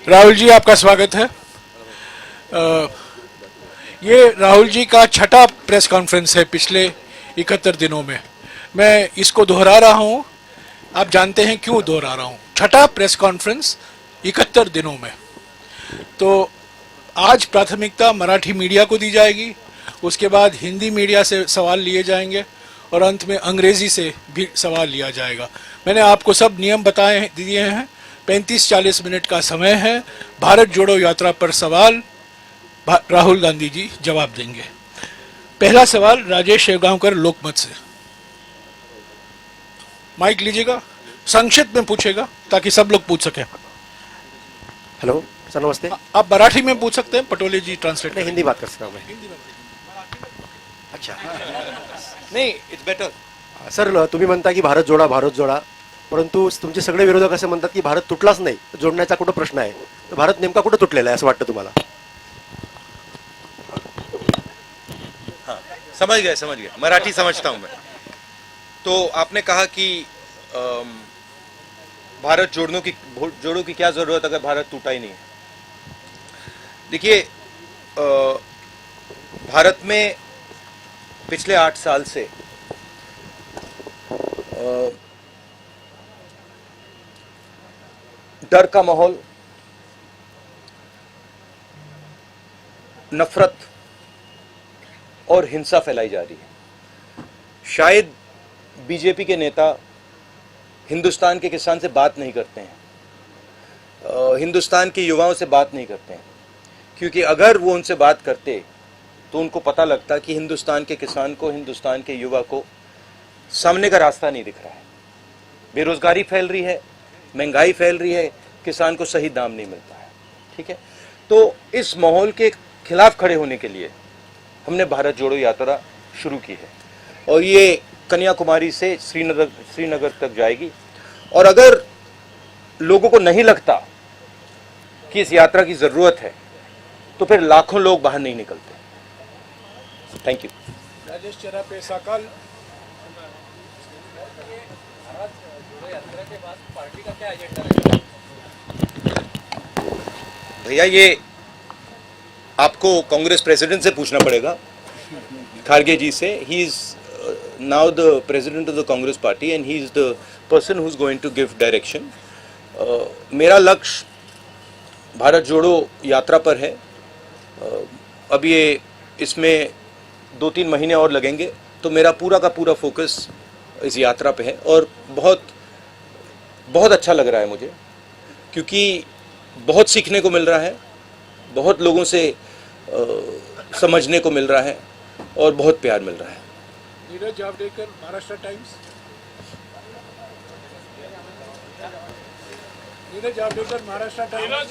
राहुल जी, आपका स्वागत है। अ, ये राहुल जी का छठा प्रेस कॉन्फ्रेंस है पिछले 71 दिनों में। मैं इसको दोहरा रहा हूँ। आप जानते हैं क्यों दोहरा रहा हूँ? छठा प्रेस कॉन्फ्रेंस 71 दिनों में। तो आज प्राथमिकता मराठी मीडिया को दी जाएगी, उसके बाद हिंदी मीडिया से सवाल लिए जाएंगे और अंत में अंग्रेजी से भी सवाल लिया जाएगा। मैंने आपको सब नियम बताए दिए हैं। 35-40 मिनट का समय है। भारत जोड़ो यात्रा पर सवाल राहुल गांधी जी जवाब देंगे। पहला सवाल राजेश शेवगांवकर लोकमत से। माइक लीजिएगा, संक्षिप्त में पूछेगा ताकि सब लोग पूछ सकें। हेलो सर, नमस्ते। आप मराठी में पूछ सकते हैं, पटोले जी ट्रांसलेट नहीं, हिंदी बात कर सकता हूँ मैं। अच्छा, नाही, इट्स बेटर. सर तुम्ही म्हणता की भारत जोडा, परंतु तुमचे सगळे विरोधक असे म्हणतात की भारत तुटलाच नाही, जोडण्याचा कुठं प्रश्न आहे? तर भारत नेमका कुठं तुटलेला आहे असं वाटतं तुम्हाला? हाँ, समझ गए. मराठी समझता हूं मैं. तो आपने कहा कि भारत जोड़ो की क्या जरूरत अगर भारत टूटा ही नहीं है. देखिए, भारत में पिछले 8 साल से डर का माहौल, नफरत और हिंसा फैलाई जा रही है. शायद बीजेपी के नेता हिंदुस्तान के किसान से बात नहीं करते हैं, हिंदुस्तान के युवाओं से बात नहीं करते हैं, क्योंकि अगर वो उनसे बात करते तो उनको पता लगता कि हिंदुस्तान के किसान को, हिंदुस्तान के युवा को सामने का रास्ता नहीं दिख रहा है. बेरोजगारी फैल रही है, महंगाई फैल रही है, किसान को सही दाम नहीं मिलता है. ठीक है, तो इस माहौल के खिलाफ खड़े होने के लिए हमने भारत जोड़ो यात्रा शुरू की है और ये कन्याकुमारी से श्रीनगर तक जाएगी. और अगर लोगों को नहीं लगता कि इस यात्रा की जरूरत है तो फिर लाखों लोग बाहर नहीं निकलते. Thank you. राजेश चरापे साकाल। भैया, ये आपको कांग्रेस प्रेसिडेंट से पूछना पड़ेगा, खारगे जी से. He is now the president of the Congress party and he is the person who is going to give direction. मेरा लक्ष्य भारत जोड़ो यात्रा पर है. अब ये इसमें 2-3 महीने और लगेंगे, तो मेरा पूरा का पूरा फोकस इस यात्रा पे है और बहुत बहुत अच्छा लग रहा है मुझे, क्योंकि बहुत सीखने को मिल रहा है, बहुत लोगों से समझने को मिल रहा है और बहुत प्यार मिल रहा है. नीरज जावड़ेकर, महाराष्ट्र टाइम्स। नीरज जावड़ेकर, महाराष्ट्र टाइम्स.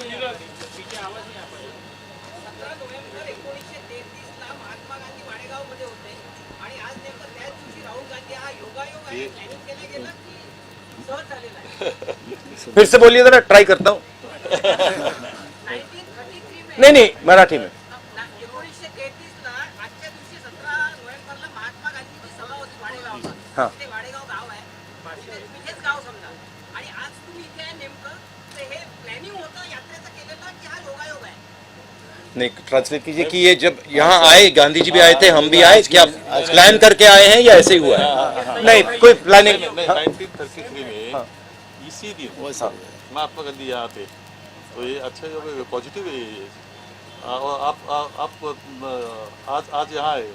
महात्मा गांधी वाडेगावमध्ये होते आणि आज नेमकं त्याच दिवशी राहुल गांधी हा योगायोग आहे प्लॅनिंग केलं गेलं की सहज झालेला आहे? फिर से बोलिए जरा, ट्राई करता हूँ. 1933 में नहीं, मराठी में. 1933 ला आजच्या दिवशी 17 नोव्हेंबरला महात्मा गांधीची सभा होती वाडेगावात. हां. ते वाडेगाव गाव आहे, तिथेच गाव समजा. आणि आज तुम्ही इथे आहे नेमकं, तर हे प्लॅनिंग होतं यात्रेचं केलेलं की हा योगायोग आहे? नहीं, ट्रांसलेट कीजिए कि ये जब यहाँ आए, गांधी जी भी आए थे, हम भी आए, क्या प्लान करके आए हैं या ऐसे ही हुआ है? नहीं, कोई प्लानिंग. 1933 में इसी दिन महात्मा गांधी यहाँ थे, तो ये अच्छा पॉजिटिव है ये. और आप आज यहाँ है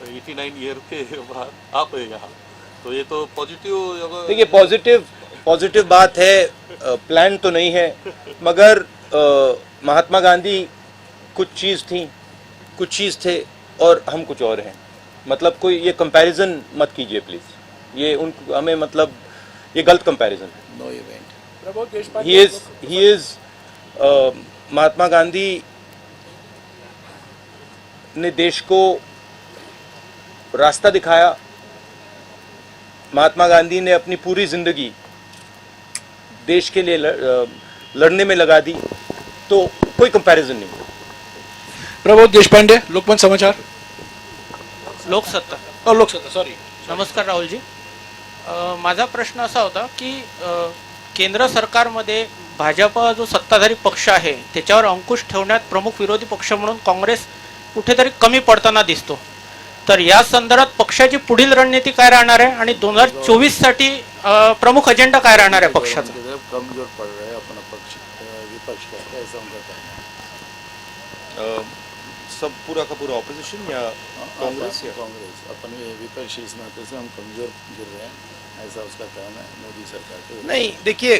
89 ईयर के बाद आप है यहाँ, तो ये तो पॉजिटिव. देखिए, पॉजिटिव बात है. प्लान तो नहीं है, मगर महात्मा गांधी कुछ चीज़ थे और हम कुछ और हैं. मतलब कोई ये कंपैरिजन मत कीजिए प्लीज. ये हमें मतलब ये गलत कंपैरिजन है. No event. Prabodh Deshpande. He is Mahatma Gandhi ने देश को रास्ता दिखाया. महात्मा गांधी ने अपनी पूरी जिंदगी देश के लिए लड़ने में लगा दी, तो कोई कंपैरिजन नहीं. प्रबोध देशपांडे, लोकमत समाचार. लोकसत्ता. सॉरी. नमस्कार राहुलजी. माझा प्रश्न असा होता की केंद्र सरकारमध्ये भाजपा जो सत्ताधारी पक्ष आहे त्याच्यावर अंकुश ठेवण्यात प्रमुख विरोधी पक्ष म्हणून काँग्रेस कुठेतरी कमी पडताना दिसतो. तर या संदर्भात पक्षाची पुढील रणनीती काय राहणार आहे आणि 2024 साठी प्रमुख अजेंडा काय राहणार आहे पक्षाचा? की तरफ कमजोर पड़ रहा है अपना पक्ष, विपक्ष का, ऐसा उनका कहना है. सब पूरा का पूरा ऑपोजिशन या कांग्रेस या कांग्रेस अपन विपक्षी इस नाते से हम कमजोर गिर रहे हैं, ऐसा उसका कहना है मोदी सरकार के. नहीं, देखिए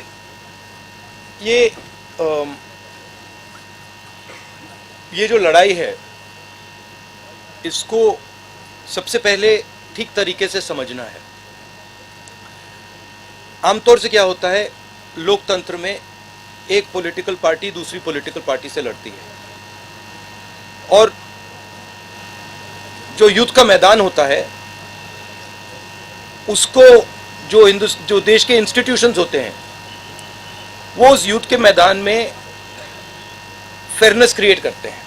ये जो लड़ाई है इसको सबसे पहले ठीक तरीके से समझना है. आमतौर से क्या होता है, लोकतंत्र में एक पॉलिटिकल पार्टी दूसरी पॉलिटिकल पार्टी से लड़ती है और जो युद्ध का मैदान होता है उसको जो देश के इंस्टीट्यूशंस होते हैं वो उस युद्ध के मैदान में फेयरनेस क्रिएट करते हैं.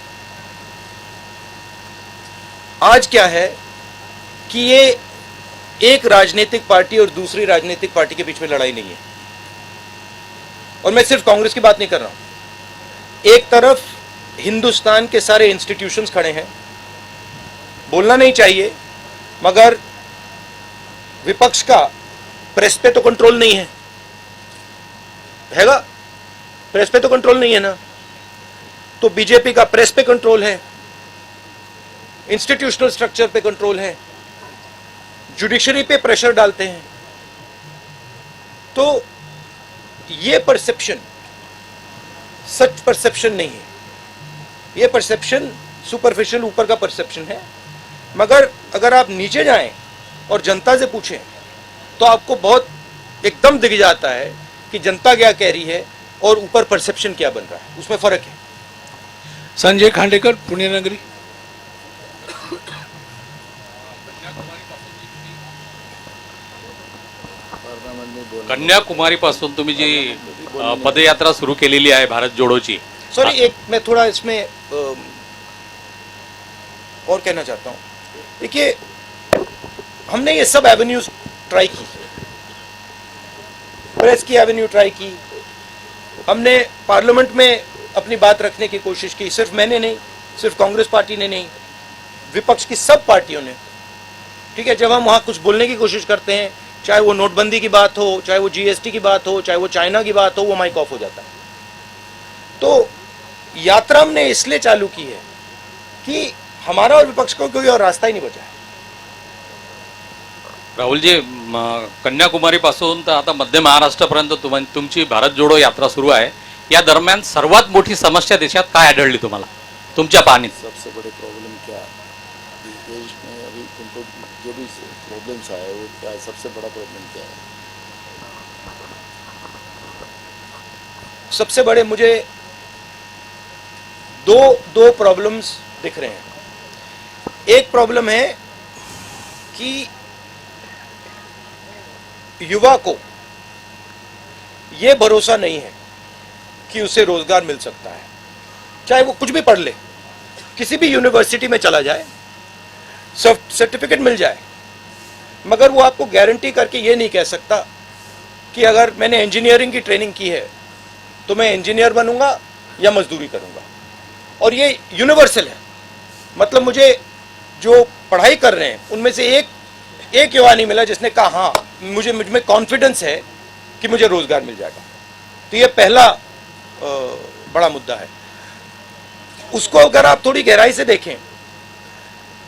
आज क्या है कि ये एक राजनीतिक पार्टी और दूसरी राजनीतिक पार्टी के बीच में लड़ाई नहीं है. और मैं सिर्फ कांग्रेस की बात नहीं कर रहा हूं. एक तरफ हिंदुस्तान के सारे इंस्टीट्यूशंस खड़े हैं, बोलना नहीं चाहिए मगर विपक्ष का प्रेस पे तो कंट्रोल नहीं है, हैगा? प्रेस पे तो कंट्रोल नहीं है ना. तो बीजेपी का प्रेस पे कंट्रोल है, इंस्टीट्यूशनल स्ट्रक्चर पे कंट्रोल है, जुडिशरी पे प्रेशर डालते हैं. तो ये परसेप्शन सच परसेप्शन नहीं है. ये परसेप्शन सुपरफिशियल ऊपर का परसेप्शन है. मगर अगर आप नीचे जाएं और जनता से पूछें तो आपको बहुत एकदम दिख जाता है कि जनता क्या कह रही है और ऊपर परसेप्शन क्या बन रहा है, उसमें फर्क है. संजय खांडेकर, पुण्यनगरी. कन्याकुमारीपासून तुम्ही जी पदयात्रा सुरू केलेली आहे भारत जोडोची. सॉरी, एक मैं थोड़ा इसमें और कहना चाहता हूं. देखिए, हमने ये सब एवेन्यूज ट्राई की, प्रेस की एवेन्यू ट्राई की, हमने पार्लियामेंट में अपनी बात रखने की कोशिश की. सिर्फ मैंने नहीं, सिर्फ कांग्रेस पार्टी ने नहीं, विपक्ष की सब पार्टियों ने. ठीक है, जब हम वहाँ कुछ बोलने की कोशिश करते हैं, चाहे वो नोटबंदी की बात हो, चाहे वो जीएसटी की बात हो, चाहे वो चाइना की बात हो, वो माइक ऑफ हो जाता है. तो यात्रा हमने इसलिए चालू की है कि हमारा और विपक्ष को कोई और रास्ता ही नहीं बचा है. राहुलजी, कन्याकुमारीपासून तर आता मध्य महाराष्ट्रापर्यंत तुमची भारत जोडो यात्रा सुरू आहे. या दरम्यान सर्वात मोठी समस्या देशात काय आढळली तुम्हाला तुमच्या पाहणीत? सबसे बड़े प्रॉब्लम क्या इस देश में अभी तुमको जो भी प्रॉब्लम्स आए वो क्या, सबसे बड़ा प्रॉब्लम क्या है? सबसे बड़े मुझे दो प्रॉब्लम्स दिख रहे हैं. एक प्रॉब्लम है कि युवा को यह भरोसा नहीं है कि उसे रोजगार मिल सकता है. चाहे वो कुछ भी पढ़ ले, किसी भी यूनिवर्सिटी में चला जाए, सर्टिफिकेट मिल जाए, मगर वो आपको गारंटी करके ये नहीं कह सकता कि अगर मैंने इंजीनियरिंग की ट्रेनिंग की है तो मैं इंजीनियर बनूंगा या मजदूरी करूंगा. और ये यूनिवर्सल है. मतलब मुझे जो पढ़ाई कर रहे हैं उनमें से एक युवा नहीं मिला जिसने कहा हाँ मुझ में कॉन्फिडेंस है कि मुझे रोजगार मिल जाएगा. तो ये पहला बड़ा मुद्दा है. उसको अगर आप थोड़ी गहराई से देखें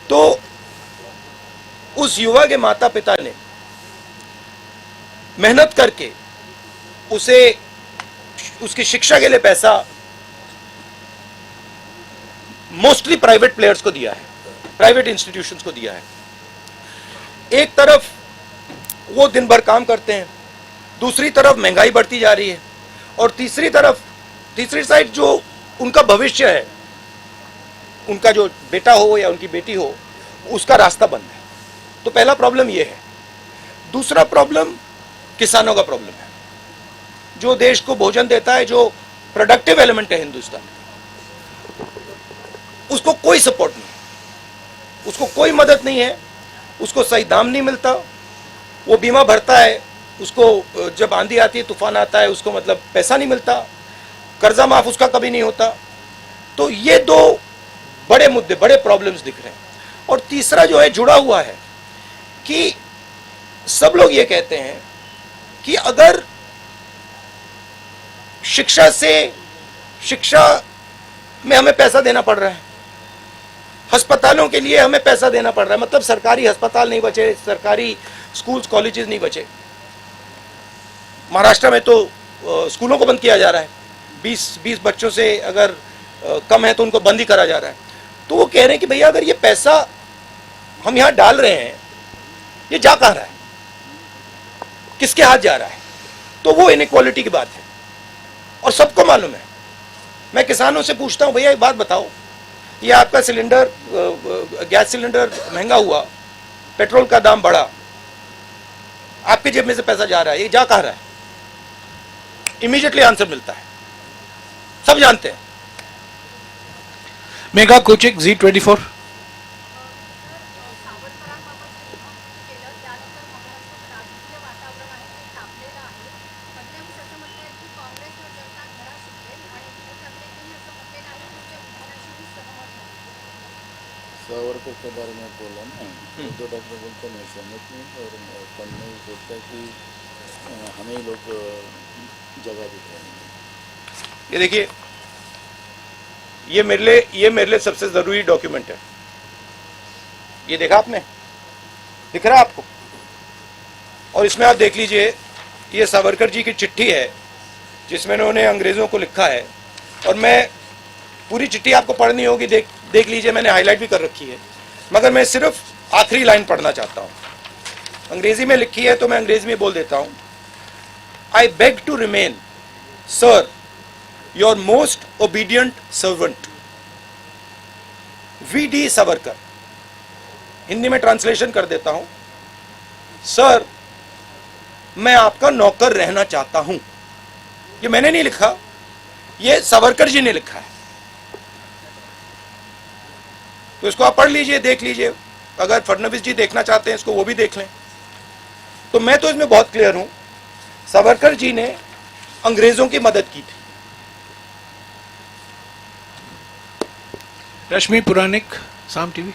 तो उस युवा के माता पिता ने मेहनत करके उसे उसकी शिक्षा के लिए पैसा मोस्टली प्राइवेट प्लेयर्स को दिया है, प्राइवेट इंस्टीट्यूशंस को दिया है. एक तरफ वो दिन भर काम करते हैं, दूसरी तरफ महंगाई बढ़ती जा रही है, और तीसरी साइड जो उनका भविष्य है, उनका जो बेटा हो या उनकी बेटी हो, उसका रास्ता बंद है. तो पहला प्रॉब्लम ये है. दूसरा प्रॉब्लम किसानों का प्रॉब्लम है. जो देश को भोजन देता है, जो प्रोडक्टिव एलिमेंट है हिंदुस्तान, उसको कोई सपोर्ट नहीं है, उसको कोई मदद नहीं है, उसको सही दाम नहीं मिलता. वो बीमा भरता है, उसको जब आंधी आती है, तूफान आता है, उसको मतलब पैसा नहीं मिलता. कर्जा माफ उसका कभी नहीं होता। तो ये दो बड़े मुद्दे, बड़े प्रॉब्लम्स दिख रहे हैं। और तीसरा जो है जुड़ा हुआ है कि सब लोग ये कहते हैं कि अगर शिक्षा में हमें पैसा देना पड़ रहा है, अस्पतालों के लिए हमें पैसा देना पड़ रहा है, मतलब सरकारी अस्पताल नहीं बचे, सरकारी स्कूल्स कॉलेजेस नहीं बचे। महाराष्ट्र में तो स्कूलों को बंद किया जा रहा है, 20 बच्चों से अगर कम है तो उनको बंद ही करा जा रहा है। तो वो कह रहे हैं कि भैया अगर ये पैसा हम यहां डाल रहे हैं, ये जा कहां रहा है, किसके हाथ जा रहा है? तो वो इनइक्वालिटी की बात है और सबको मालूम है। मैं किसानों से पूछता हूं, भैया एक बात बताओ, ये आपका सिलेंडर, गैस सिलेंडर महंगा हुआ, पेट्रोल का दाम बढ़ा, आपके जेब में से पैसा जा रहा है, ये जा कहां रहा है? इमीडिएटली आंसर मिलता है, सब जानते हैं। Mega कोचिक Z24। सावरकर के बारे में बोला ना, उद्धव ठाकरे बोलते मैं सहमत नहीं, और फडणवीस बोलता है कि हमें ही लोग जगह देते हैं। ये देखिए, ये मेरे लिए सबसे जरूरी डॉक्यूमेंट है। ये देखा आपने, दिख रहा है आपको? और इसमें आप देख लीजिए, ये सावरकर जी की चिट्ठी है जिसमें उन्होंने अंग्रेजों को लिखा है। और मैं पूरी चिट्ठी आपको पढ़नी होगी, देख लीजिए, मैंने हाईलाइट भी कर रखी है, मगर मैं सिर्फ आखिरी लाइन पढ़ना चाहता हूं। अंग्रेजी में लिखी है तो मैं अंग्रेजी में बोल देता हूं। I beg to remain sir your most obedient servant V.D. Savarkar. Hindi में ट्रांसलेशन कर देता हूं, सर मैं आपका नौकर रहना चाहता हूं। ये मैंने नहीं लिखा, ये सावरकर जी ने लिखा है। तो इसको आप पढ़ लीजिए, देख लीजिए। अगर फडणवीस जी देखना चाहते हैं इसको, वो भी देख लें। तो मैं तो इसमें बहुत क्लियर हूं, सावरकर जी ने अंग्रेजों की मदद की थी। रश्मि पुराणिक, साम टीवी।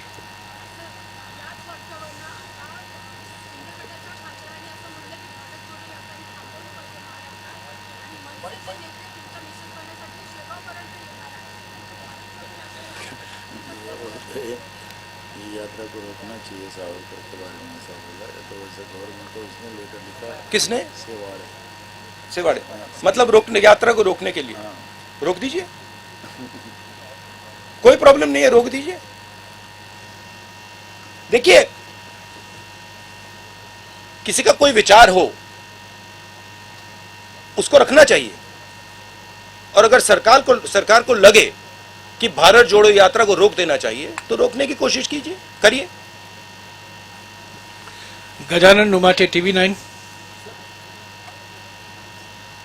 ये यात्रा को रोकना चाहिए, सावरकर के बारे में ऐसा बोला है, तो वैसे गवर्नमेंट को इसने लेटर लिखा है। किसने? सेवाड़े। सेवाड़े मतलब रोकने, यात्रा को रोकने के लिए। हाँ। रोक दीजिए, कोई प्रॉब्लम नहीं है, रोक दीजिए। देखिए, किसी का कोई विचार हो उसको रखना चाहिए, और अगर सरकार को लगे कि भारत जोड़ो यात्रा को रोक देना चाहिए तो रोकने की कोशिश कीजिए, करिए। गजानन नुमाटे, TV9।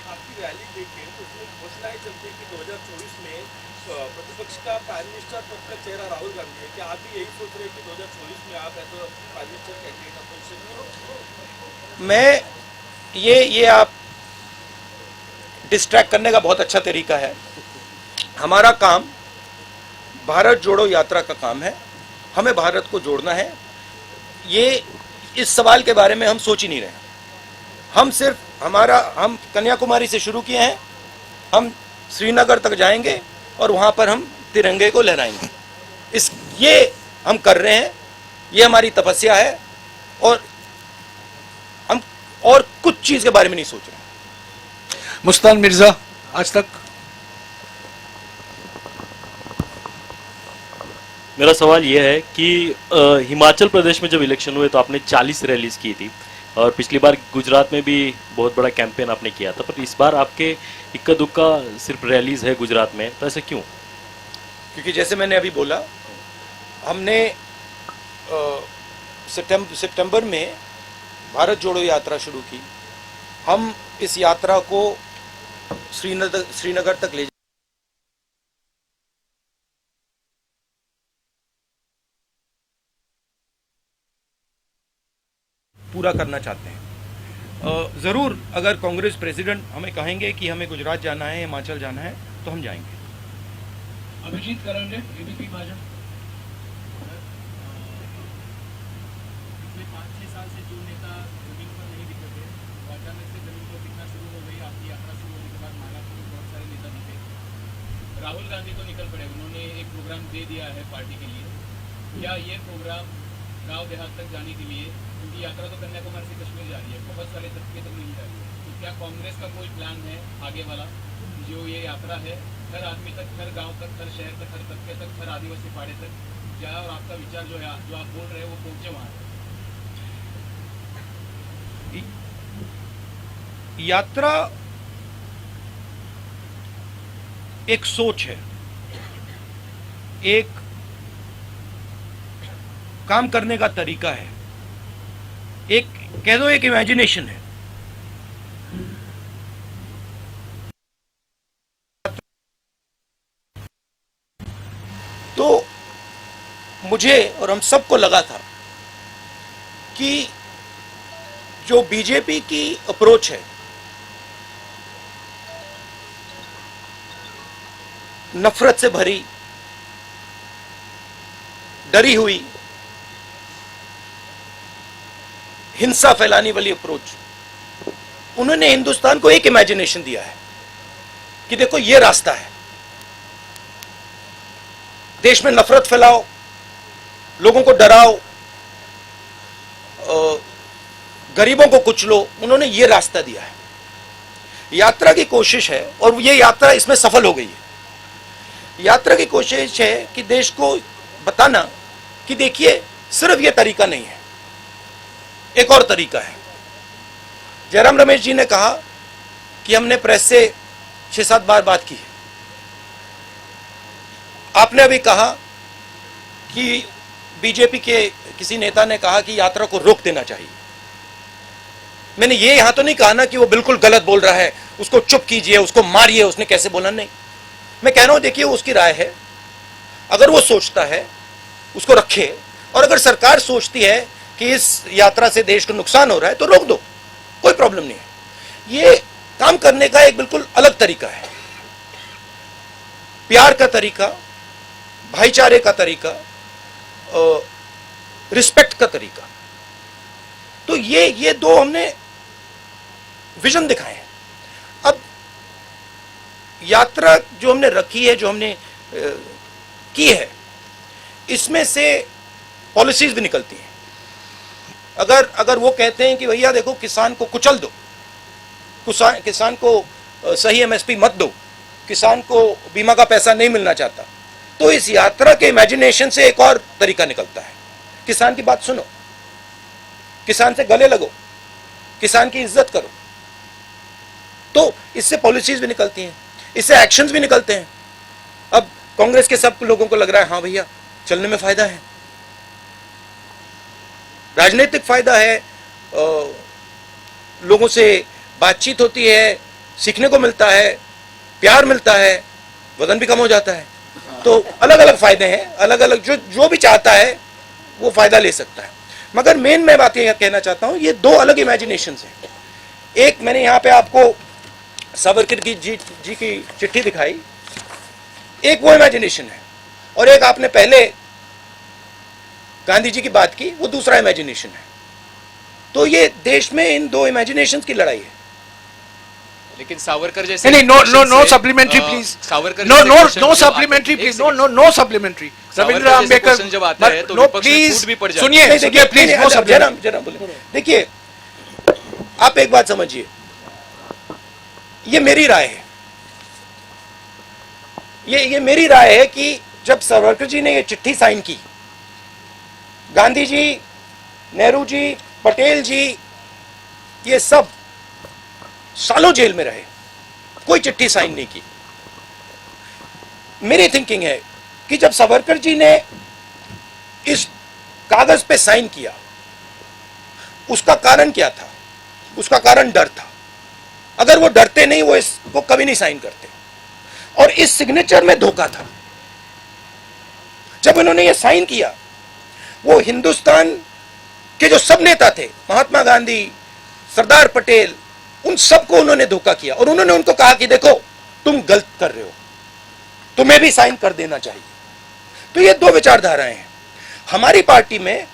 आपकी रैली देखें तो उसमें घोषणाएं चलती है कि 2024 में प्रतिपक्ष का प्राइम मिनिस्टर पद का चेहरा राहुल गांधी है। क्या आप भी यही सोच रहे हैं कि 2024 में आप as prime minister candidate opposition में? मैं ये आप डिस्ट्रैक्ट करने का बहुत अच्छा तरीका है। हमारा काम भारत जोड़ो यात्रा का काम है, हमें भारत को जोड़ना है। ये इस सवाल के बारे में हम सोच ही नहीं रहे। हम कन्याकुमारी से शुरू किए हैं, हम श्रीनगर तक जाएंगे और वहां पर हम तिरंगे को लहराएंगे। ये हम कर रहे हैं, ये हमारी तपस्या है, और हम और कुछ चीज के बारे में नहीं सोच रहे। मुस्तान मिर्जा, आज तक। मेरा सवाल यह है कि हिमाचल प्रदेश में जब इलेक्शन हुए तो आपने 40 रैलीज की थी, और पिछली बार गुजरात में भी बहुत बड़ा कैंपेन आपने किया था, पर इस बार आपके इक्का दुक्का सिर्फ रैलीज है गुजरात में, तो ऐसा क्यों? क्योंकि जैसे मैंने अभी बोला, हमने सितंबर में भारत जोड़ो यात्रा शुरू की। हम इस यात्रा को श्रीनगर तक ले पूरा करना चाहते हैं। ज़रूर अगर कांग्रेस प्रेसिडेंट हमें कहेंगे कि हमें गुजरात जाना है, हिमाचल जाना है, तो हम जाएंगे. अभिजीत करंडे एबीपी भाजपा. पिछले 5-6 साल से जो नेता जमीन पर नहीं दिखे थे, वो अचानक से जमीन पर दिखना शुरू हो गई. आपकी यात्रा शुरू होने के बाद मालापुर में बहुत सारे नेता दिखे. राहुल गांधी तो निकल पड़े, उन्होंने एक प्रोग्राम दे दिया है पार्टी के लिए. क्या ये प्रोग्राम गांव देहात तक जाने के लिए, क्योंकि यात्रा तो कन्याकुमारी से कश्मीर जा रही है, बहुत सारे तबके तक नहीं जा रही है, तो क्या कांग्रेस का कोई प्लान है आगे वाला, जो ये यात्रा है हर आदमी तक, हर गांव तक, हर शहर तक, हर तबके तक, हर आदिवासी पाड़े तक जाए और आपका विचार जो है, जो आप बोल रहे हैं, वो पहुंचे वहां? यात्रा एक सोच है, एक काम करने का तरीका है, एक कह दो एक इमेजिनेशन है. तो मुझे और हम सबको लगा था कि जो बीजेपी की अप्रोच है, नफरत से भरी, डरी हुई, हिंसा फैलाने वाली अप्रोच, उन्होंने हिंदुस्तान को एक इमेजिनेशन दिया है कि देखो ये रास्ता है, देश में नफरत फैलाओ, लोगों को डराओ, गरीबों को कुचलो. उन्होंने ये रास्ता दिया है. यात्रा की कोशिश है, और ये यात्रा इसमें सफल हो गई है. यात्रा की कोशिश है कि देश को बताना कि देखिए सिर्फ ये तरीका नहीं है, एक और तरीका है. जयराम रमेश जी ने कहा कि हमने प्रेस से 6-7 बार बात की है. आपने अभी कहा कि बीजेपी के किसी नेता ने कहा कि यात्रा को रोक देना चाहिए. मैंने ये यहां तो नहीं कहा ना कि वो बिल्कुल गलत बोल रहा है, उसको चुप कीजिए, उसको मारिए, उसने कैसे बोला, नहीं. मैं कह रहा हूं देखिए उसकी राय है, अगर वो सोचता है उसको रखे, और अगर सरकार सोचती है कि इस यात्रा से देश को नुकसान हो रहा है तो रोक दो, कोई प्रॉब्लम नहीं है. ये काम करने का एक बिल्कुल अलग तरीका है, प्यार का तरीका, भाईचारे का तरीका, रिस्पेक्ट का तरीका. तो ये दो हमने विजन दिखाए हैं. अब यात्रा जो हमने रखी है, जो हमने की है, इसमें से पॉलिसीज भी निकलती हैं. अगर वो कहते हैं कि भैया देखो किसान को कुचल दो, किसान को सही एमएसपी मत दो, किसान को बीमा का पैसा नहीं मिलना चाहता, तो इस यात्रा के इमेजिनेशन से एक और तरीका निकलता है. किसान की बात सुनो, किसान से गले लगो, किसान की इज्जत करो. तो इससे पॉलिसीज भी निकलती हैं, इससे एक्शंस भी निकलते हैं. अब कांग्रेस के सब लोगों को लग रहा है हाँ भैया चलने में फायदा है, राजनीतिक फायदा है, लोगों से बातचीत होती है, सीखने को मिलता है, प्यार मिलता है, वजन भी कम हो जाता है. तो अलग अलग फायदे हैं, अलग अलग जो भी चाहता है वो फायदा ले सकता है. मगर मेन मैं बात ये कहना चाहता हूं, ये दो अलग इमेजिनेशंस हैं. एक मैंने यहां पे आपको सावरकर की जी की चिट्ठी दिखाई, एक वो इमेजिनेशन है, और एक आपने पहले गांधी जी की बात की, वो दूसरा इमेजिनेशन है. तो ये देश में इन दो इमेजिनेशंस की लड़ाई है. लेकिन सावरकर जैसे नहीं, no supplementary please, Savarkar no supplementary please, no supplementary. Ravindra Ambedkar जब आता है तो नो प्लीज सुनिए प्लीज, नो सप्लीमेंट्री. जरा बोले. देखिए आप एक बात समझिए, ये मेरी राय है, ये मेरी राय है कि जब सावरकर जी ने ये चिट्ठी साइन की, गांधी जी, नेहरू जी, पटेल जी, ये सब सालों जेल में रहे, कोई चिट्ठी साइन नहीं की. मेरी थिंकिंग है कि जब सावरकर जी ने इस कागज पे साइन किया, उसका कारण क्या था? उसका कारण डर था. अगर वो डरते नहीं, वो इसको कभी नहीं साइन करते. और इस सिग्नेचर में धोखा था. जब इन्होंने ये साइन किया, वो हिंदुस्तान के जो सब नेता थे, महात्मा गांधी सरदार पटेल, उन सबको उन्होंने धोखा किया और उन्होंने उनको कहा कि देखो तुम गलत कर रहे हो, तुम्हें भी साइन कर देना चाहिए। तो ये दो विचारधाराएं हैं। हमारी पार्टी में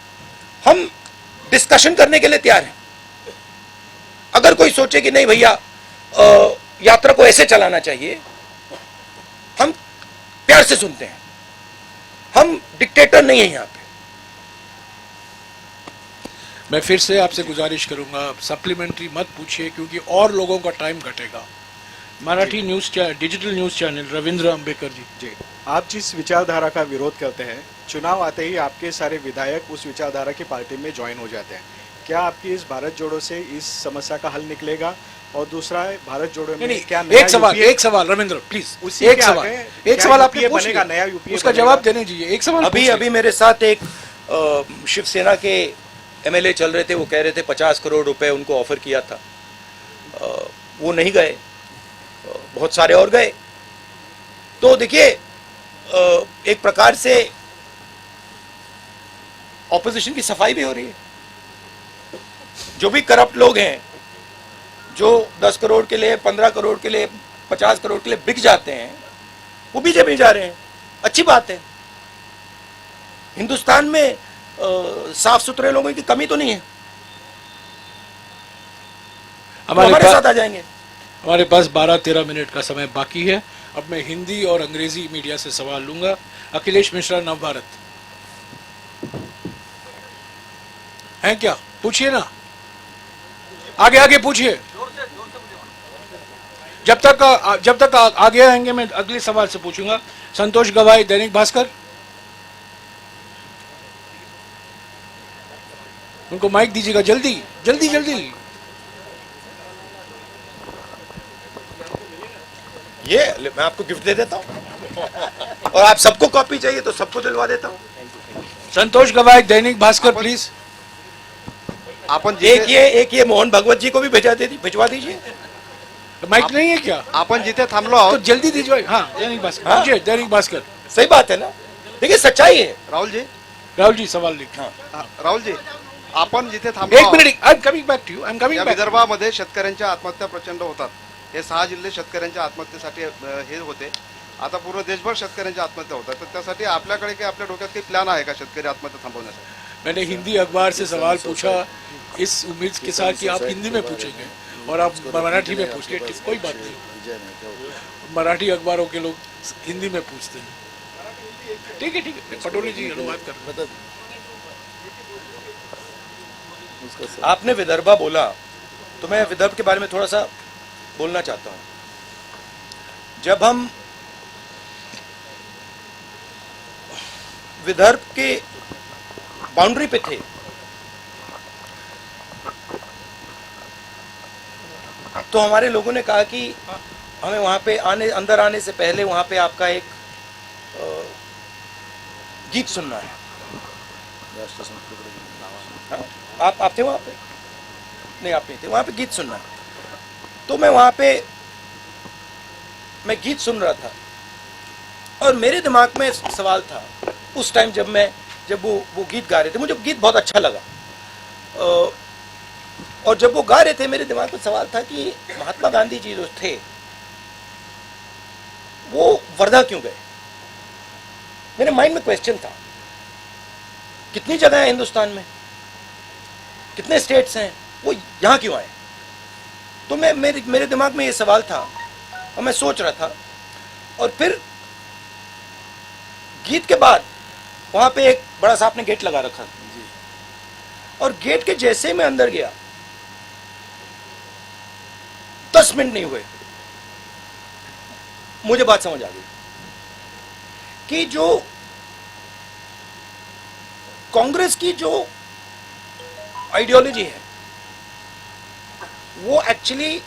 हम डिस्कशन करने के लिए तैयार हैं। अगर कोई सोचे कि नहीं भैया यात्रा को ऐसे चलाना चाहिए, हम प्यार से सुनते हैं। हम डिक्टेटर नहीं है यहां पे। मैं फिर से आपसे गुजारिश करूंगा, सप्लीमेंट्री मत पूछिए क्योंकि और लोगों का टाइम घटेगा। Marathi news digital news channel, Ravindra Ambekar ji. आप जिस विचारधारा का विरोध करते हैं, चुनाव आते ही आपके सारे विधायक उस विचारधारा की पार्टी में ज्वाइन हो जाते हैं। क्या आपकी इस भारत जोड़ो से इस समस्या का हल निकलेगा? और दूसरा है भारत जोड़ो में क्या एक सवाल रविंद्र प्लीज, एक सवाल आपने पूछ लिया, नया यूपीए उसका जवाब देने दीजिए। एक सवाल अभी मेरे साथ एक शिवसेना के एमएलए चल रहे थे, वो कह रहे थे 50 करोड़ रुपए उनको ऑफर किया था, वो नहीं गए, बहुत सारे और गए। तो देखिए एक प्रकार से ऑपोजिशन की सफाई भी हो रही है। जो भी करप्ट लोग हैं, जो 10 करोड़ के लिए, 15 करोड़ के लिए, 50 करोड़ के लिए बिक जाते हैं, वो बीजेपी जा रहे हैं। अच्छी बात है। हिंदुस्तान में साफ सुथरे लोगों की कमी तो नहीं है, हमारे साथ आ जाएंगे। हमारे पास 12-13 मिनट का समय बाकी है। अब मैं हिंदी और अंग्रेजी मीडिया से सवाल लूंगा। अखिलेश मिश्रा, नवभारत हैं क्या? पूछिए ना, आगे पूछिए। जब तक आगे आएंगे मैं अगले सवाल से पूछूंगा। संतोष गवाई, दैनिक भास्कर, उनको माइक दीजिएगा, जल्दी जल्दी जल्दी। ये मैं आपको गिफ्ट दे देता हूं और आप सबको कॉपी चाहिए तो सबको दिलवा देता हूं। संतोष गवाई, दैनिक भास्कर प्लीज। आपण एक ये मोहन भगवत जी को भी भिजवा दीजिए। माइक नहीं है क्या? आपण जिथे थांबलो आहोत तो जल्दी दीजिए। हाँ, दैनिक भास्कर। हाँ? पूछिए, दैनिक भास्कर। सही बात है ना, देखिए सच्चाई है। राहुल जी सवाल लिखा। राहुल जी, आपण जिथे थांबलो एक minute, I am coming back to you, I am coming या बैक। विदर्भामध्ये शेतकऱ्यांच्या आत्महत्या प्रचंड होतात। हे 6 जिल्हे शेतकऱ्यांच्या आत्महत्येसाठी हे होते। आता पूर्ण देशभर शेतकऱ्यांच्या आत्महत्या होतात, तर त्यासाठी आपल्याकडे काही आपल्या डोक्यात काही प्लॅन आहे का शेतकरी आत्महत्या थांबवण्यासाठी? मैंने हिंदी अखबार से सवाल पूछा इस उम्मीद के साथ कि आप हिंदी में पूछेंगे और आप मराठी में पूछ लिए, कोई बात नहीं। मराठी अखबारों के लोग हिंदी में पूछते हैं। ठीक है, पटोले जी अनुवाद कर। आपने विदर्भा बोला तो मैं विदर्भ के बारे में थोड़ा सा बोलना चाहता हूं। जब हम विदर्भ के बाउंड्री पे थे, तो हमारे लोगों ने कहा कि हमें वहां पे अंदर आने से पहले वहां पे आपका एक गीत सुनना है। हाँ? आप थे वहां पे? नहीं, आप नहीं थे वहां पे। गीत सुनना है। तो मैं वहां पे गीत सुन रहा था और मेरे दिमाग में सवाल था उस टाइम जब वो गीत गा रहे थे। मुझे गीत बहुत अच्छा लगा और जब वो गा रहे थे मेरे दिमाग में सवाल था कि महात्मा गांधी जी जो थे वो वर्धा क्यों गए? मेरे माइंड में क्वेश्चन था। कितनी जगह है हिंदुस्तान में, कितने स्टेट्स हैं, वो यहां क्यों आए? तो मेरे दिमाग में ये सवाल था और मैं सोच रहा था। और फिर गीत के बाद वहां पे एक बड़ा सा आपने गेट लगा रखा और गेट के जैसे मैं अंदर गया 10 मिनट नहीं हुए मुझे बात समझ आ गई कि जो कांग्रेस की जो आइडियोलॉजी है वो एक्चुअली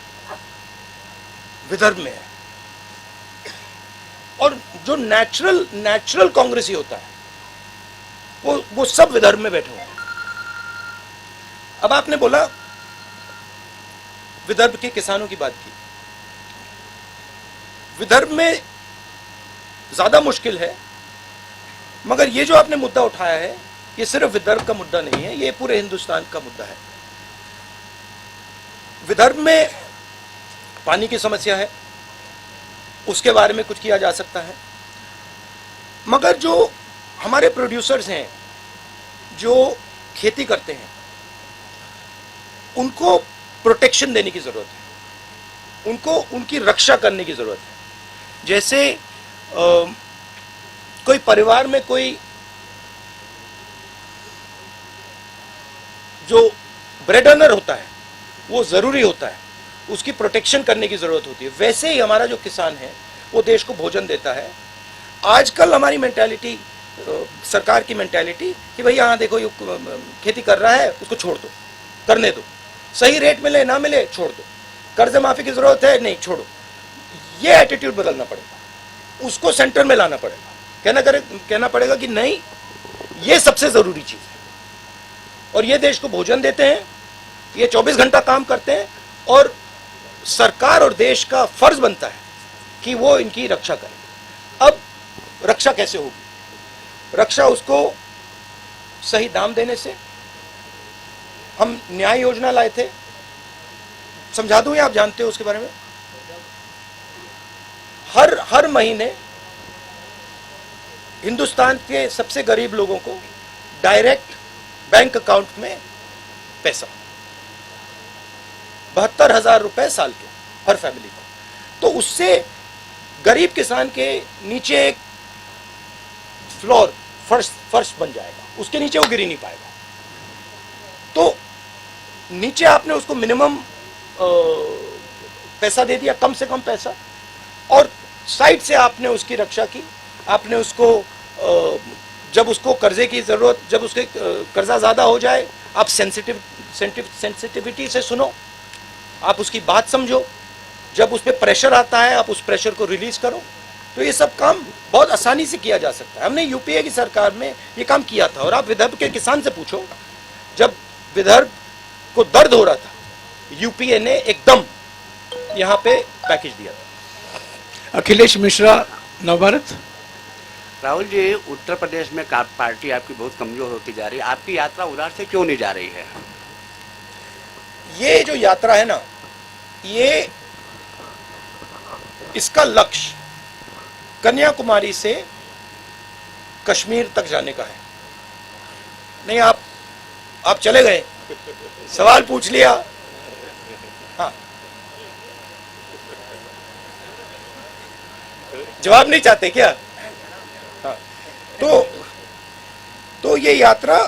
विदर्भ में है और जो नेचुरल कांग्रेसी होता है वो सब विदर्भ में बैठे हुए हैं। अब आपने बोला विदर्भ के किसानों की बात की। विदर्भ में ज्यादा मुश्किल है, मगर ये जो आपने मुद्दा उठाया है ये सिर्फ विदर्भ का मुद्दा नहीं है, ये पूरे हिंदुस्तान का मुद्दा है। विदर्भ में पानी की समस्या है, उसके बारे में कुछ किया जा सकता है, मगर जो हमारे प्रोड्यूसर्स हैं जो खेती करते हैं उनको प्रोटेक्शन देने की ज़रूरत है, उनको उनकी रक्षा करने की ज़रूरत है। जैसे कोई परिवार में कोई जो ब्रेड अर्नर होता है वो ज़रूरी होता है, उसकी प्रोटेक्शन करने की ज़रूरत होती है। वैसे ही हमारा जो किसान है वो देश को भोजन देता है। आजकल हमारी मेंटालिटी, सरकार की मेंटालिटी कि भैया हाँ देखो ये खेती कर रहा है उसको छोड़ दो, करने दो, सही रेट मिले ना मिले छोड़ दो, कर्ज माफी की ज़रूरत है नहीं छोड़ो, ये एटीट्यूड बदलना पड़ेगा, उसको सेंटर में लाना पड़ेगा, कहना पड़ेगा कि नहीं ये सबसे ज़रूरी चीज़ है और ये देश को भोजन देते हैं, ये 24 घंटा काम करते हैं और सरकार और देश का फर्ज बनता है कि वो इनकी रक्षा करे। अब रक्षा कैसे होगी? रक्षा उसको सही दाम देने से। हम न्याय योजना लाए थे, समझा दूं या आप जानते हो उसके बारे में? हर महीने हिंदुस्तान के सबसे गरीब लोगों को डायरेक्ट बैंक अकाउंट में पैसा, 72,000 रुपए साल के हर फैमिली को। तो उससे गरीब किसान के नीचे एक फ्लोर, फर्श बन जाएगा, उसके नीचे वो गिर ही नहीं पाएगा। तो नीचे आपने उसको मिनिमम पैसा दे दिया, कम से कम पैसा, और साइड से आपने उसकी रक्षा की। आपने उसको जब उसको कर्जे की ज़रूरत, जब उसके कर्जा ज़्यादा हो जाए, आप सेंसिटिविटी से सुनो, आप उसकी बात समझो, जब उस पर प्रेशर आता है आप उस प्रेशर को रिलीज करो। तो ये सब काम बहुत आसानी से किया जा सकता है। हमने यूपीए की सरकार में ये काम किया था। और आप विदर्भ के किसान से पूछो, जब विदर्भ को दर्द हो रहा था, यूपीए ने एकदम यहाँ पे पैकेज दिया था। अखिलेश मिश्रा, नवभारत। राहुल जी, उत्तर प्रदेश में पार्टी आपकी बहुत कमजोर होती जा रही है, आपकी यात्रा उधर से क्यों नहीं जा रही है? ये जो यात्रा है ना, ये इसका लक्ष्य कन्याकुमारी से कश्मीर तक जाने का है। नहीं, आप चले गए, सवाल पूछ लिया। हाँ, जवाब नहीं चाहते क्या? हाँ, तो ये यात्रा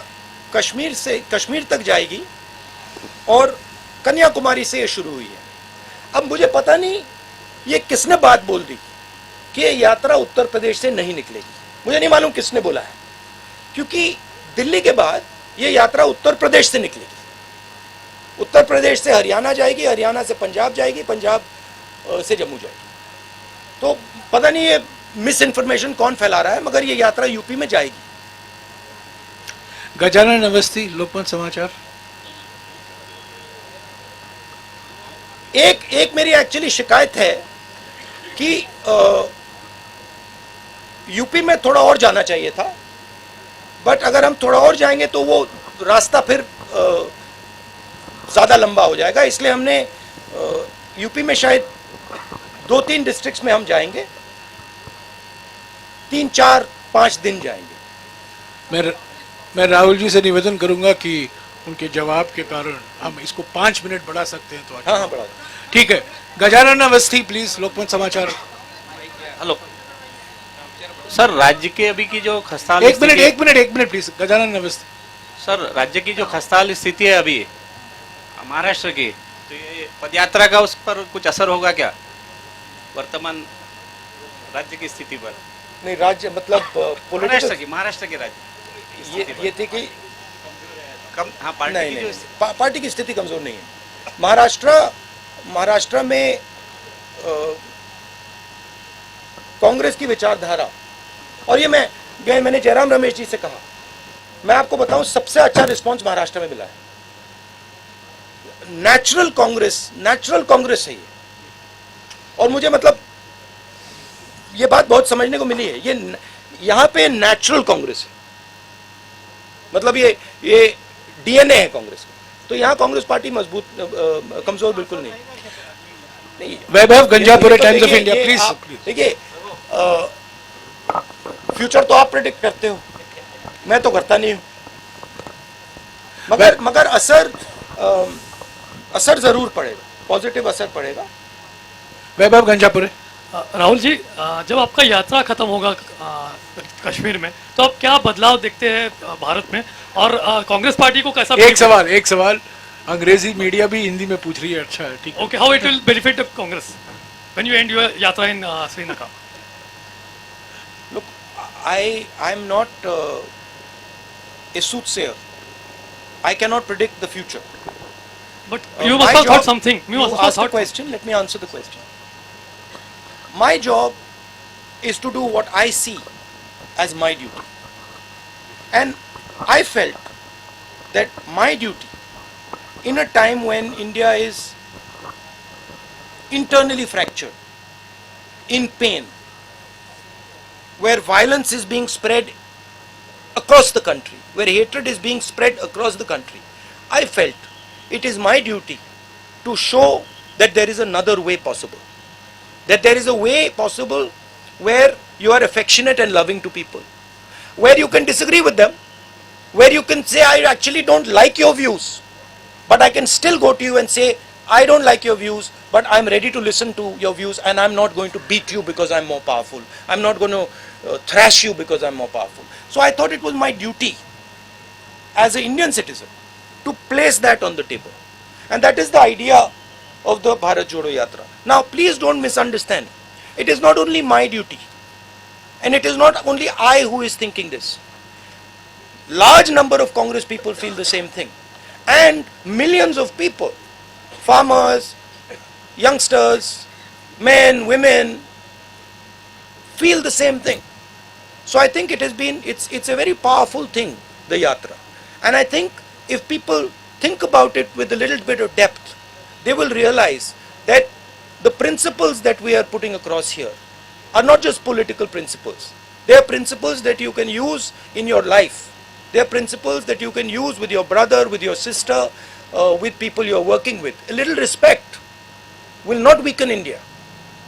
कश्मीर तक जाएगी और कन्याकुमारी से ये शुरू हुई है। अब मुझे पता नहीं ये किसने बात बोल दी कि ये यात्रा उत्तर प्रदेश से नहीं निकलेगी। मुझे नहीं मालूम किसने बोला है, क्योंकि दिल्ली के बाद ये यात्रा उत्तर प्रदेश से निकलेगी। उत्तर प्रदेश से हरियाणा जाएगी, हरियाणा से पंजाब जाएगी, पंजाब से जम्मू जाएगी। तो पता नहीं ये मिस इन्फॉर्मेशन कौन फैला रहा है, मगर ये यात्रा यूपी में जाएगी। गजानन अवस्थी, लोकमत समाचार। एक मेरी एक्चुअली शिकायत है कि यूपी में थोड़ा और जाना चाहिए था, बट अगर हम थोड़ा और जाएंगे तो वो रास्ता फिर ज़्यादा लंबा हो जाएगा। इसलिए हमने यूपी में शायद 2-3 डिस्ट्रिक्ट्स में हम जाएंगे, 3, 4, 5 दिन जाएंगे। मैं राहुल जी से निवेदन करूंगा कि उनके जवाब के कारण हम इसको 5 मिनट बढ़ा सकते हैं तो अच्छा। हाँ, बढ़ा। ठीक है, गजानन अवस्थी प्लीज, लोकमत समाचार। हेलो सर, राज्य के अभी की जो खस्ताहाल एक minute please, Gajanan Awasthi. Sir, राज्य की जो खस्ताहाल स्थिति है अभी महाराष्ट्र की, तो ये पदयात्रा का उस पर कुछ असर होगा क्या वर्तमान राज्य की स्थिति पर? नहीं, राज्य मतलब महाराष्ट्र के राज्य ये थी कि हाँ, पार्टी की स्थिति कमजोर नहीं है। महाराष्ट्र में कांग्रेस की विचारधारा, और ये मैंने जयराम रमेश जी से कहा, मैं आपको बताऊं सबसे अच्छा रिस्पांस महाराष्ट्र में मिला है। नेचुरल कांग्रेस है ये। और मुझे मतलब ये बात बहुत समझने को मिली है, ये यहां पे नेचुरल कांग्रेस है, मतलब ये डीएनए है कांग्रेस का। तो यहाँ कांग्रेस पार्टी मजबूत कमजोर बिल्कुल नहीं। वैभव गंजापुरे, ये तो टाइम्स ऑफ देखिए, इंडिया, ये प्लीज। आप देखिए, फ्यूचर तो आप प्रेडिक्ट करते हो, मैं तो करता नहीं हूँ, मगर असर जरूर पड़ेगा, पॉजिटिव असर पड़ेगा। वैभव गंजापुरे। राहुल जी, जब आपका यात्रा खत्म होगा कश्मीर में, तो आप क्या बदलाव देखते हैं भारत में, और कांग्रेस पार्टी को कैसा? एक सवाल अंग्रेजी मीडिया भी हिंदी में पूछ रही है। अच्छा है, ठीक। Okay, how it will benefit the Congress when you and your यात्रा इन Srinagar? Look, I am not a soothsayer. I cannot predict the future. But you must have thought something. You must have asked a thought. question. Let me answer the question. My job is to do what I see as my duty, and I felt that my duty, in a time when India is internally fractured, in pain, where violence is being spread across the country, where hatred is being spread across the country, I felt it is my duty to show that there is another way possible. That there is a way possible where you are affectionate and loving to people, where you can disagree with them, where you can say, I actually don't like your views, but I can still go to you and say, I don't like your views, but I'm ready to listen to your views, and I'm not going to beat you because I'm more powerful. I'm not going to thrash you because I'm more powerful. So I thought it was my duty as an Indian citizen to place that on the table. And that is the idea of the Bharat Jodo Yatra. Now please don't misunderstand. It is not only my duty, and it is not only I who is thinking this. Large number of Congress people feel the same thing. And millions of people, farmers, youngsters, men, women, feel the same thing. So I think it's a very powerful thing, the yatra. And I think if people think about it with a little bit of depth, they will realize that the principles that we are putting across here are not just political principles. They are principles that you can use in your life. They are principles that you can use with your brother, with your sister, with people you are working with. A little respect will not weaken India.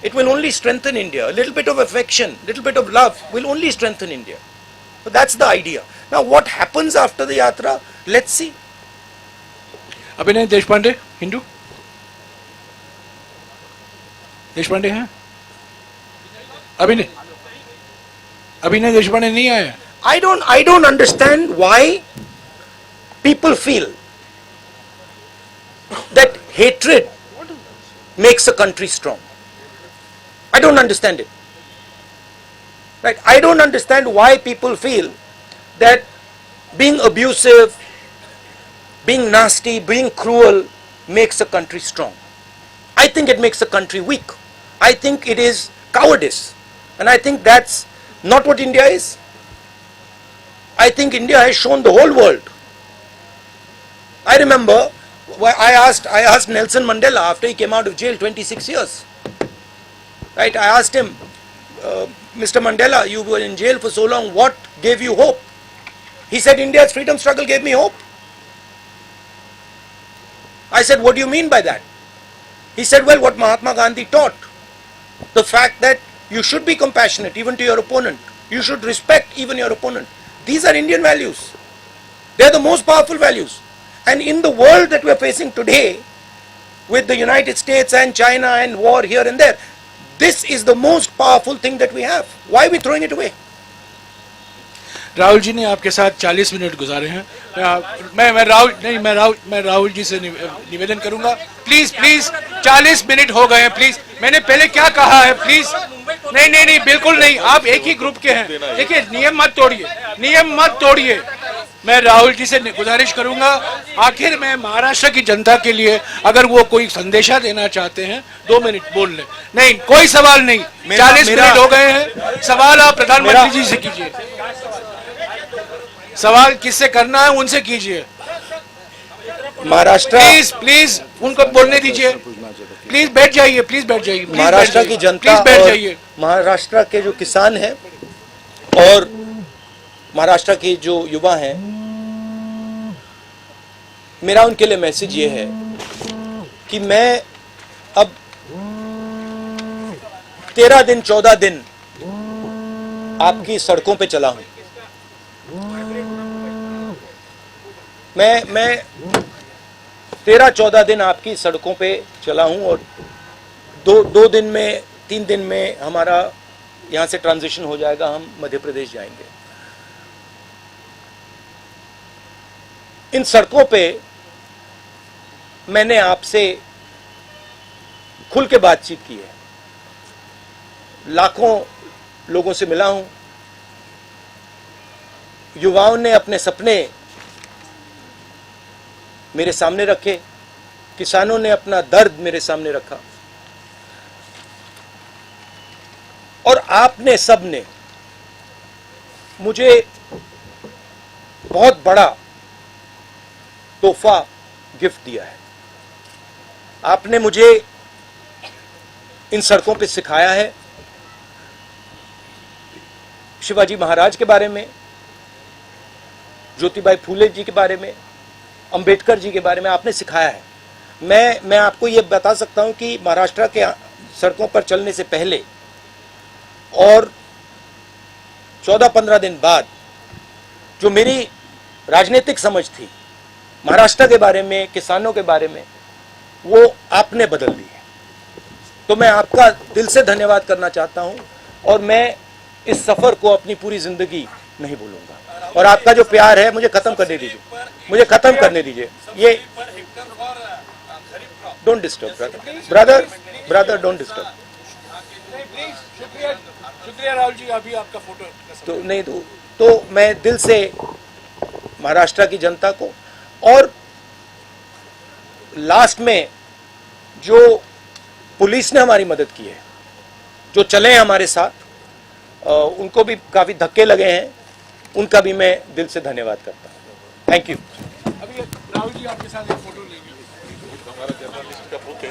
It will only strengthen India. A little bit of affection, a little bit of love will only strengthen India. So that's the idea. Now what happens after the yatra, let's see. अभिनय देशपांडे, हिंदू। देशपांडे हैं? अभिनय देशपांडे नहीं आए। I don't understand why people feel that hatred makes a country strong. I don't understand it. Right? I don't understand why people feel that being abusive, being nasty, being cruel makes a country strong. I think it makes a country weak. I think it is cowardice. And I think that's not what India is. I think India has shown the whole world. I remember I asked Nelson Mandela after he came out of jail, 26 years. Right? I asked him, Mr. Mandela, you were in jail for so long, what gave you hope? He said, India's freedom struggle gave me hope. I said, what do you mean by that? He said, well, what Mahatma Gandhi taught. The fact that you should be compassionate even to your opponent. You should respect even your opponent. These are Indian values. They are the most powerful values. And in the world that we are facing today, with the United States and China and war here and there, this is the most powerful thing that we have. Why are we throwing it away? Rahul ji ने आपके साथ 40 minute गुजारे हैं। मैं राहुल जी से निवेदन करूंगा, please 40 minute हो गए हैं, प्लीज। मैंने पहले क्या कहा है, प्लीज। नहीं, बिल्कुल नहीं, आप एक ही ग्रुप के हैं। देखिए, नियम मत तोड़िए। मैं राहुल जी से गुजारिश करूंगा, आखिर में महाराष्ट्र की जनता के लिए अगर वो कोई संदेशा देना चाहते हैं, 2 मिनट बोल लें। नहीं, कोई सवाल नहीं, 40 मिनट हो गए हैं। सवाल आप प्रधानमंत्री जी से कीजिए। सवाल किससे करना है उनसे कीजिए। महाराष्ट्र, प्लीज उनको बोलने दीजिए। प्लीज बैठ जाइए। महाराष्ट्र की जनता और महाराष्ट्र के जो किसान हैं और महाराष्ट्र के जो युवा हैं, मेरा उनके लिए मैसेज ये है कि मैं अब 13 दिन 14 दिन आपकी सड़कों पे चला हूं। मैं 13-14 दिन आपकी सड़कों पे चला हूं और दो दिन में 3 दिन में हमारा यहां से ट्रांजिशन हो जाएगा, हम मध्य प्रदेश जाएंगे। इन सड़कों पे मैंने आपसे खुल के बातचीत की है, लाखों लोगों से मिला हूं, युवाओं ने अपने सपने मेरे सामने रखे, किसानों ने अपना दर्द मेरे सामने रखा और आपने सब ने मुझे बहुत बड़ा तोहफा गिफ्ट दिया है। आपने मुझे इन सड़कों पे सिखाया है शिवाजी महाराज के बारे में, ज्योतिबाई फूले जी के बारे में, अंबेडकर जी के बारे में आपने सिखाया है। मैं आपको ये बता सकता हूं कि महाराष्ट्र के सड़कों पर चलने से पहले और 14-15 दिन बाद जो मेरी राजनीतिक समझ थी महाराष्ट्र के बारे में, किसानों के बारे में, वो आपने बदल दी है। तो मैं आपका दिल से धन्यवाद करना चाहता हूं और मैं इस सफर को अपनी पूरी जिंदगी नहीं भूलूंगा। और आपका जो प्यार है मुझे खत्म करने दीजिए, मुझे खत्म करने दीजिए। ये don't disturb brother don't disturb. शुक्रिया राहुल जी, अभी आपका फोटो तो नहीं तो मैं दिल से महाराष्ट्र की जनता को और लास्ट में जो पुलिस ने हमारी मदद की है, जो चले हैं हमारे साथ, उनको भी काफी धक्के लगे हैं, उनका भी मैं दिल से धन्यवाद करता हूं। Thank you. अभी राहुल जी आपके साथ एक फोटो लेंगे। हमारा जर्नलिस्ट का बुक है।